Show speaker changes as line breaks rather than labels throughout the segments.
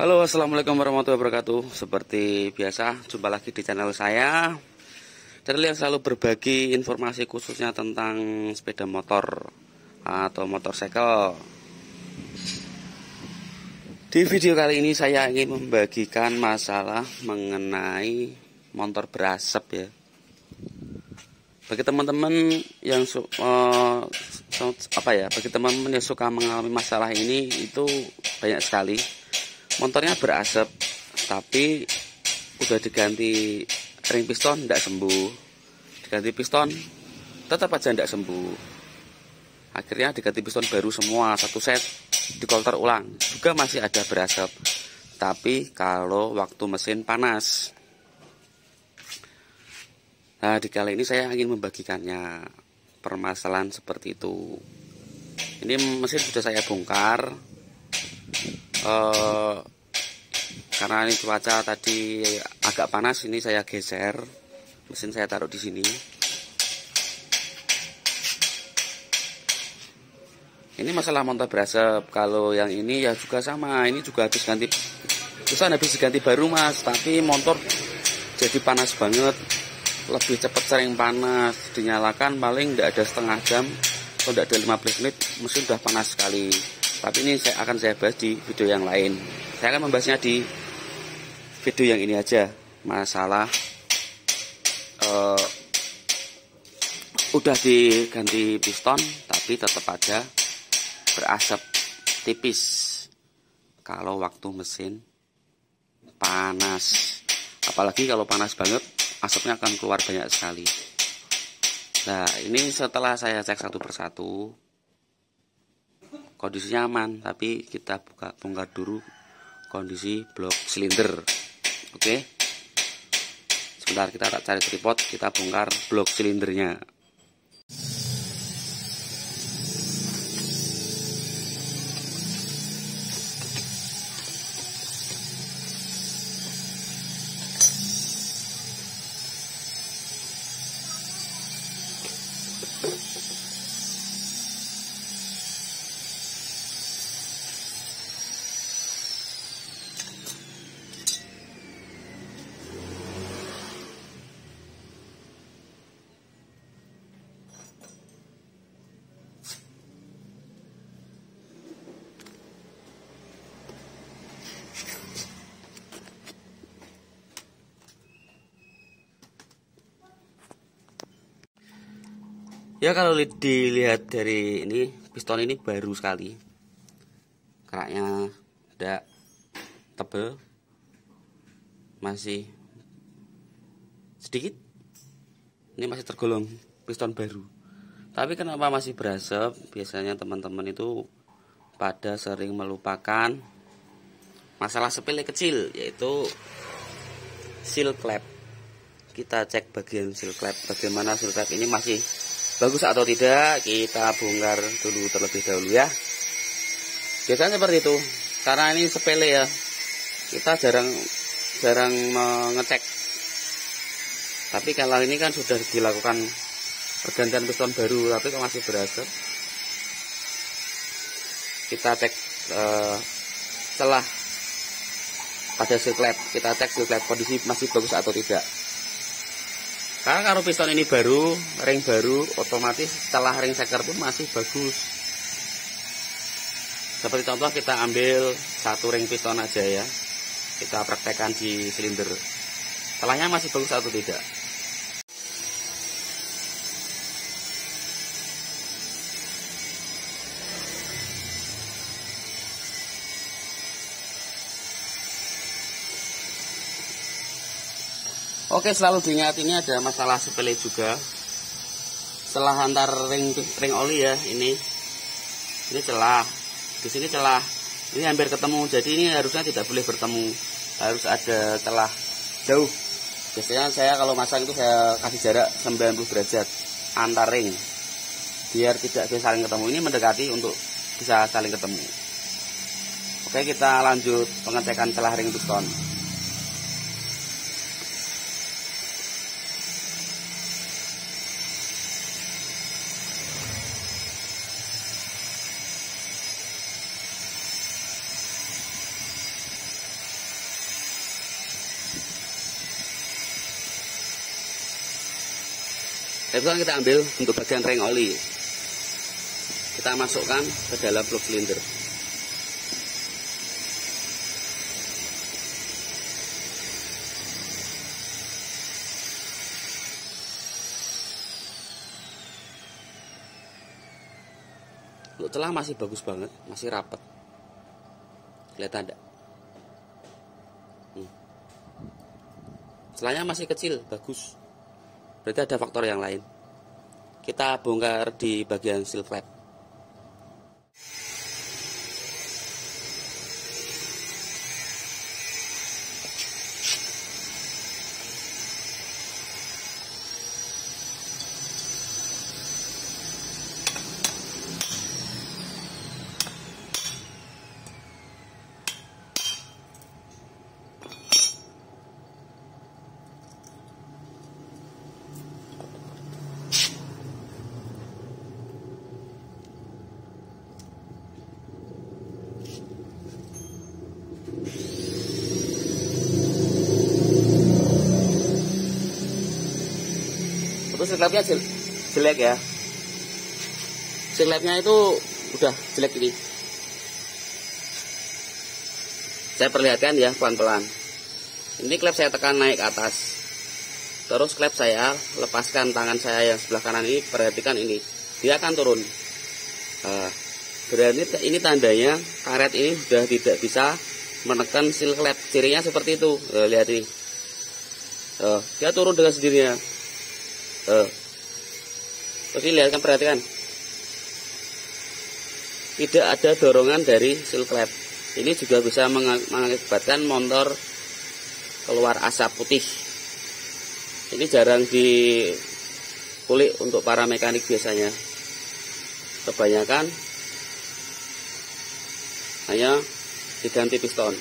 Halo, assalamualaikum warahmatullahi wabarakatuh. Seperti biasa, jumpa lagi di channel saya, channel yang selalu berbagi informasi khususnya tentang sepeda motor atau motorcycle. Di video kali ini saya ingin membagikan masalah mengenai motor berasap ya. Bagi teman-teman yang bagi teman-teman yang suka mengalami masalah ini, itu banyak sekali. Motornya berasap, tapi udah diganti ring piston tidak sembuh, diganti piston tetap aja tidak sembuh. Akhirnya diganti piston baru semua, satu set, dikolter ulang, juga masih ada berasap. Tapi kalau waktu mesin panas. Nah, di kali ini saya ingin membagikannya permasalahan seperti itu. Ini mesin sudah saya bongkar. Karena ini cuaca tadi agak panas, ini saya geser mesin, saya taruh di sini. Ini masalah motor berasap. Kalau yang ini ya juga sama, ini juga habis diganti baru mas, tapi motor jadi panas banget, lebih cepat sering panas. Dinyalakan paling tidak ada setengah jam atau tidak ada 15 menit mesin sudah panas sekali. Tapi ini akan saya bahas di video yang lain. Saya akan membahasnya di video yang ini aja. Masalah udah diganti piston tapi tetap aja berasap tipis kalau waktu mesin panas. Apalagi kalau panas banget, asapnya akan keluar banyak sekali. Nah, ini setelah saya cek satu persatu, kondisinya aman, tapi kita bongkar dulu kondisi blok silinder. Oke, sebentar, kita cari tripod, kita bongkar blok silindernya. Ya, kalau dilihat dari ini, piston ini baru sekali, keraknya tidak tebel, masih sedikit. Ini masih tergolong piston baru. Tapi kenapa masih berasap? Biasanya teman-teman itu pada sering melupakan masalah sepele kecil, yaitu seal clamp. Kita cek bagian seal clamp, bagaimana seal clamp ini masih bagus atau tidak. Kita bongkar dulu terlebih dahulu ya. Biasanya seperti itu, karena ini sepele ya, kita jarang mengecek. Tapi kalau ini kan sudah dilakukan pergantian piston baru, tapi kalau masih berasap, kita cek celah pada seal clamp. Kita cek seal clamp kondisi masih bagus atau tidak. Karena kalau piston ini baru, ring baru, otomatis celah ring seker pun masih bagus. Seperti contoh, kita ambil satu ring piston aja ya, kita praktekkan di silinder, celahnya masih bagus atau tidak. Oke, selalu diingat, ini ada masalah sepele juga. Celah antar ring oli ya, ini celah, di sini celah, ini hampir ketemu. Jadi ini harusnya tidak boleh bertemu, harus ada celah jauh. Biasanya saya kalau masang itu saya kasih jarak 90 derajat antar ring, biar tidak bisa saling ketemu. Ini mendekati untuk bisa saling ketemu. Oke, kita lanjut pengecekan celah ring piston. Itu kan kita ambil untuk bagian ring oli, kita masukkan ke dalam plug silinder. Untuk celah masih bagus banget, masih rapat. Kelihatan enggak? Celahnya masih kecil, bagus. Berarti ada faktor yang lain. Kita bongkar di bagian seal flap. Terus silklapnya jelek ya. Silklapnya itu udah jelek ini. Saya perlihatkan ya pelan-pelan. Ini klep saya tekan naik ke atas. Terus klep saya lepaskan tangan saya yang sebelah kanan ini. Perhatikan ini, dia akan turun. Berarti ini tandanya karet ini sudah tidak bisa menekan seal klep. Cirinya seperti itu. Lihat ini. Dia turun dengan sendirinya. Terus lihat kan, perhatikan, tidak ada dorongan dari seal klep. Ini juga bisa mengakibatkan motor keluar asap putih. Ini jarang dikulik untuk para mekanik biasanya. Kebanyakan hanya diganti piston.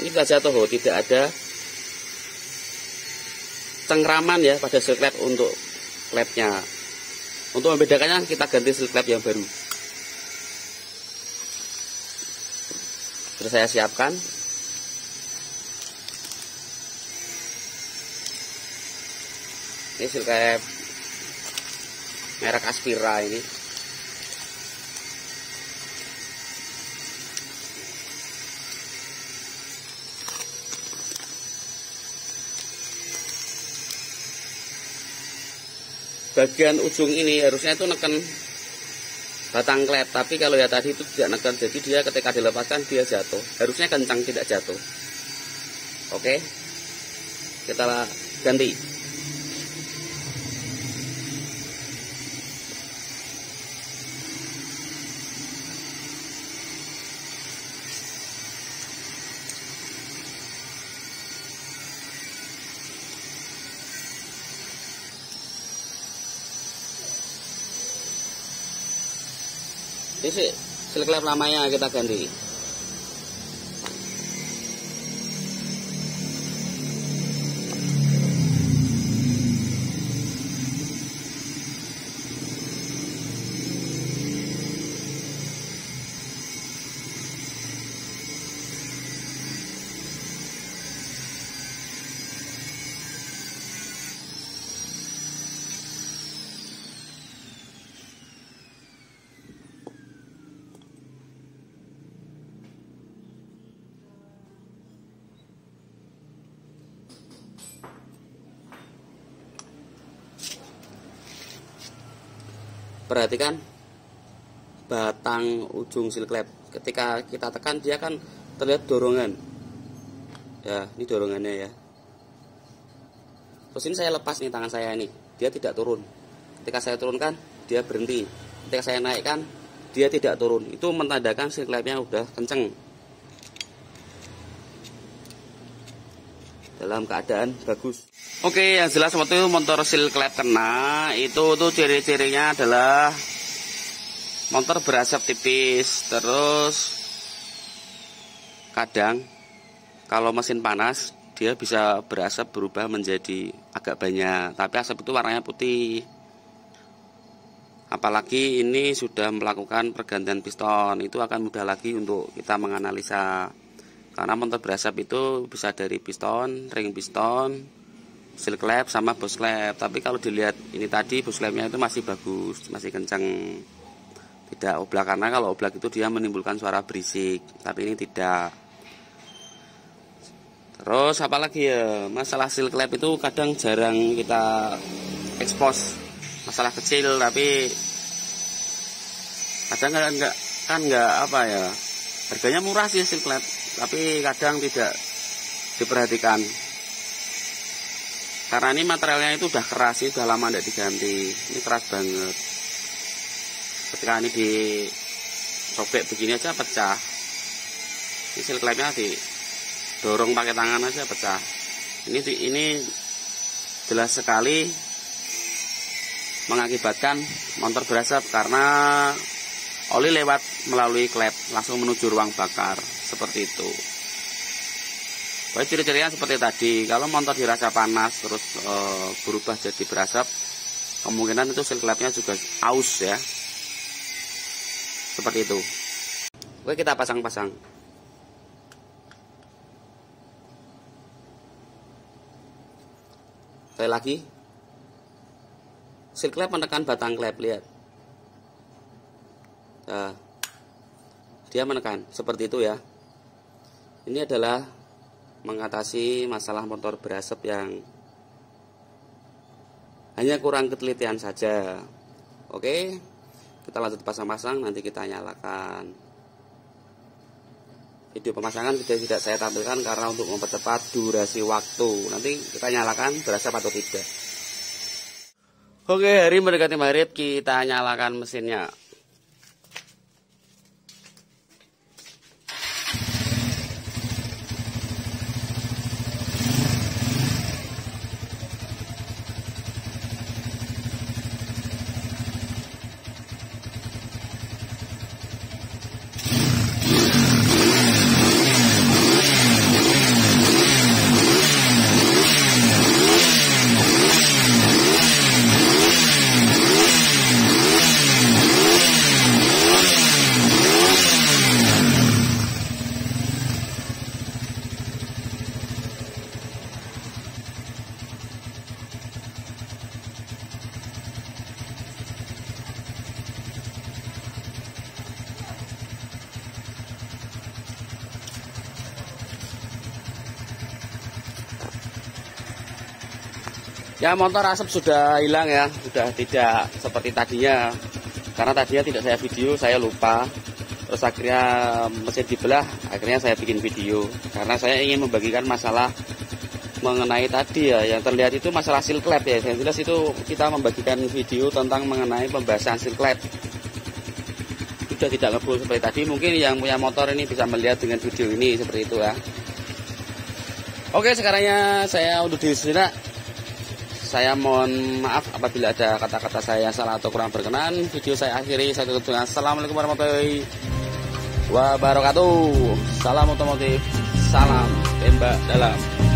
Ini sudah jatuh, tidak ada cengkraman ya pada seal klep untuk klepnya. Untuk membedakannya kita ganti seal klep yang baru. Terus saya siapkan. Ini seal klep merek Aspira ini. Bagian ujung ini harusnya itu neken batang klep, tapi kalau ya tadi itu tidak neken, jadi dia ketika dilepaskan dia jatuh. Harusnya kencang, tidak jatuh. Oke, kita ganti. Ini seal klep lamanya kita ganti. Perhatikan batang ujung seal klep. Ketika kita tekan dia akan terlihat dorongan. Ya, ini dorongannya ya. Terus ini saya lepas nih tangan saya ini, dia tidak turun. Ketika saya turunkan, dia berhenti. Ketika saya naikkan, dia tidak turun. Itu menandakan seal klepnya udah kenceng. Dalam keadaan bagus. Oke, yang jelas waktu itu motor seal klep kena, itu tuh ciri-cirinya adalah motor berasap tipis. Terus kadang kalau mesin panas dia bisa berasap berubah menjadi agak banyak, tapi asap itu warnanya putih. Apalagi ini sudah melakukan pergantian piston, itu akan mudah lagi untuk kita menganalisa. Karena motor berasap itu bisa dari piston, ring piston, seal klep sama bos klep. Tapi kalau dilihat ini tadi bos klepnya itu masih bagus, masih kencang, tidak oblak. Karena kalau oblak itu dia menimbulkan suara berisik, tapi ini tidak. Terus apalagi ya, masalah seal klep itu kadang jarang kita expose, masalah kecil tapi kadang nggak apa ya, harganya murah sih seal klep, tapi kadang tidak diperhatikan karena ini materialnya itu udah keras sih, udah lama tidak diganti. Ini keras banget, ketika ini disobek begini aja pecah. Ini seal klepnya didorong pakai tangan aja pecah. Ini jelas sekali mengakibatkan motor berasap karena oli lewat melalui klep langsung menuju ruang bakar seperti itu. Baik, ciri-cirinya seperti tadi. Kalau motor dirasa panas terus berubah jadi berasap, kemungkinan itu seal klepnya juga aus ya. Seperti itu. Oke, kita pasang-pasang. Sekali lagi, seal klep menekan batang klep, lihat. Nah, dia menekan seperti itu ya. Ini adalah mengatasi masalah motor berasap yang hanya kurang ketelitian saja. Oke, kita lanjut pasang-pasang, nanti kita nyalakan. Video pemasangan tidak saya tampilkan karena untuk mempercepat durasi waktu. Nanti kita nyalakan berasap atau tidak. Oke, hari mendekati maghrib, kita nyalakan mesinnya. Ya, motor asap sudah hilang ya, sudah tidak seperti tadinya. Karena tadinya tidak saya video, saya lupa. Terus akhirnya mesin dibelah, akhirnya saya bikin video. Karena saya ingin membagikan masalah mengenai tadi ya, yang terlihat itu masalah seal klep ya. Yang jelas itu kita membagikan video tentang mengenai pembahasan seal klep. Sudah tidak ngebul seperti tadi, mungkin yang punya motor ini bisa melihat dengan video ini seperti itu ya. Oke, sekarangnya saya undur diri sejenak. Saya mohon maaf apabila ada kata-kata saya salah atau kurang berkenan. Video saya akhiri. Saya tutup dengan assalamualaikum warahmatullahi wabarakatuh. Salam otomotif, salam tembak dalam.